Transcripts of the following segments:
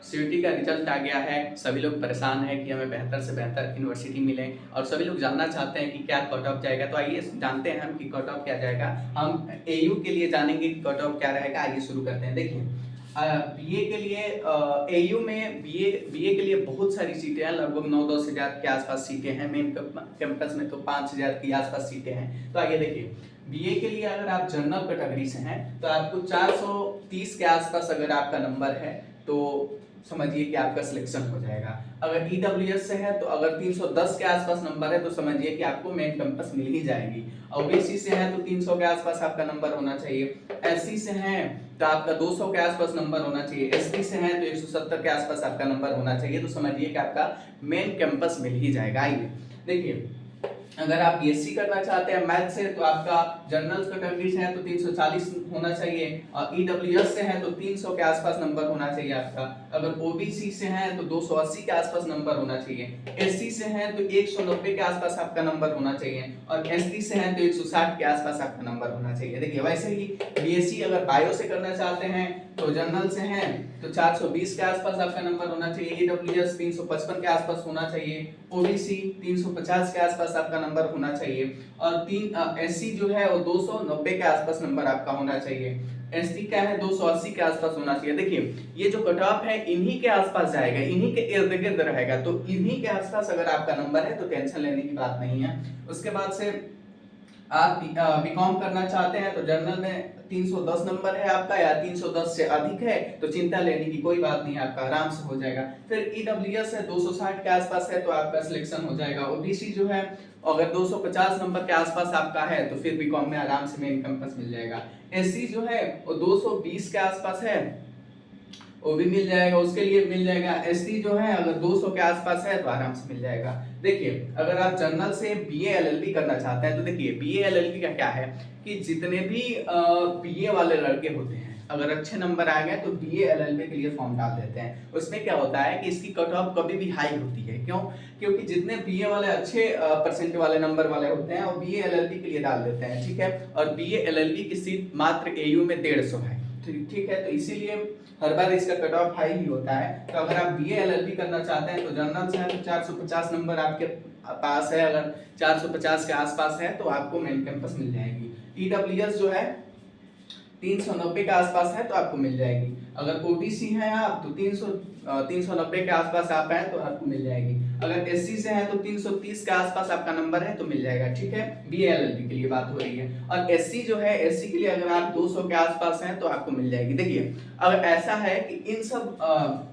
CUET का result आ गया है, सभी लोग परेशान हैं कि हमें बेहतर से बेहतर यूनिवर्सिटी मिले और सभी लोग जानना चाहते हैं कि क्या कट ऑफ जाएगा। तो आइए जानते हैं हम कि कट ऑफ क्या जाएगा। हम एयू के लिए जानेंगे कि कट ऑफ क्या रहेगा। आइए शुरू करते हैं। देखिए बीए के लिए एयू में बीए के लिए बहुत सारी सीटें हैं, लगभग 9-10 हज़ार के आसपास सीटें हैं। मेन कैंपस में तो 5,000 के आसपास सीटें हैं। तो आइए देखिए, बीए के लिए अगर आप जनरल कैटेगरी से हैं तो आपको 430 के आसपास अगर आपका नंबर है तो समझिए कि आपका सिलेक्शन हो जाएगा। अगर ईडब्ल्यूएस से है तो अगर 310 के आसपास नंबर है तो समझिए कि आपको मेन कैंपस मिल ही जाएगी। ओबीसी से है तो 300 के आसपास आपका नंबर होना चाहिए। एससी से है तो आपका 200 के आसपास नंबर होना चाहिए। एसटी से है तो 170 के आसपास आपका नंबर होना चाहिए। तो समझिए कि आपका मेन कैंपस मिल ही जाएगा। आइए देखिए, अगर आप बीएससी करना चाहते हैं मैथ से तो आपका जनरल कैटेगरी से है तो 340 होना चाहिए और ईडब्ल्यूएस से है तो 300 के आसपास नंबर होना चाहिए आपका। अगर ओबीसी से है तो 280 के आसपास नंबर होना चाहिए। एससी से है तो 190 के आसपास आपका नंबर होना चाहिए और एसटी से है तो 160 के आसपास आपका नंबर होना चाहिए। देखिए वैसे ही बीएससी अगर बायो से करना चाहते हैं तो जनरल से हैं तो 420 के आसपास आपका नंबर होना चाहिए। ईडब्ल्यूएस 355 के आसपास होना चाहिए। ओबीसी 350 के आसपास आपका नंबर होना चाहिए और एससी जो है वो 290 के आसपास नंबर आपका होना चाहिए। एसटी क्या है 280 के आसपास होना चाहिए। देखिए ये जो कट ऑफ है इन्हीं के आसपास जाएगा, इन्हीं के इर्द गिर्द रहेगा। तो इन्हीं के आसपास अगर आपका नंबर है तो टेंशन लेने की बात नहीं है। उसके बाद से आप बीकॉम करना चाहते हैं तो जनरल में 310 नंबर है आपका या 310 से अधिक है तो चिंता लेने की कोई बात नहीं, आपका आराम से हो जाएगा। फिर ईडब्ल्यूएस है 260 के आसपास है तो आपका सिलेक्शन हो जाएगा। ओबीसी जो है अगर 250 नंबर के आसपास आपका है तो फिर बीकॉम में आराम से मेन कैंपस मिल जाएगा। एससी जो है वो 220 के आसपास है वो भी मिल जाएगा, उसके लिए मिल जाएगा। एसटी जो है अगर 200 के आसपास है तो आराम से मिल जाएगा। देखिए अगर आप जनरल से बीए एलएलबी करना चाहते हैं तो देखिए बीए एलएलबी का क्या है कि जितने भी बीए वाले लड़के होते हैं अगर अच्छे नंबर आ गए तो बीए एलएलबी के लिए फॉर्म डाल देते हैं। उसमें क्या होता है कि इसकी कट ऑफ कभी भी हाई होती है। क्यों? क्योंकि जितने बीए वाले अच्छे परसेंट वाले नंबर वाले होते हैं वो बीए एलएलबी के लिए डाल देते हैं, ठीक है। और बीए एलएलबी की सीट मात्र एयू में 150 है, ठीक है। तो इसीलिए हर बार इसका कट ऑफ हाई ही होता है। तो अगर आप बीए एलएलबी करना चाहते हैं तो जनरल से है तो 450 नंबर आपके पास है, अगर 450 के आसपास है तो आपको मेन कैंपस मिल जाएगी। ईडब्ल्यूएस जो है 390 के आसपास है तो आपको मिल जाएगी। अगर ओबीसी है आप तो 390 के आसपास आप हैं तो आपको मिल जाएगी। अगर एससी से है तो 330 के आसपास आपका नंबर है तो मिल जाएगा, ठीक है। बीए एलएलबी के लिए बात हो रही है। और एससी जो है एससी के लिए अगर आप 200 के आसपास हैं तो आपको मिल जाएगी। देखिए अगर ऐसा है कि इन सब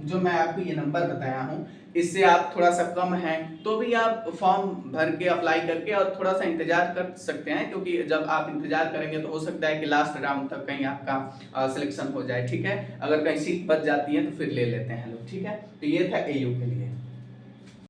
जो मैं आपको ये नंबर बताया हूँ इससे आप थोड़ा सा कम हैं तो भी आप फॉर्म भर के अप्लाई करके और थोड़ा सा इंतजार कर सकते हैं, क्योंकि जब आप इंतजार करेंगे तो हो सकता है कि लास्ट राउंड तक कहीं आपका सिलेक्शन हो जाए, ठीक है। अगर कहीं सीट बच जाती है तो फिर ले लेते हैं लोग, ठीक है। तो ये था एयू के लिए।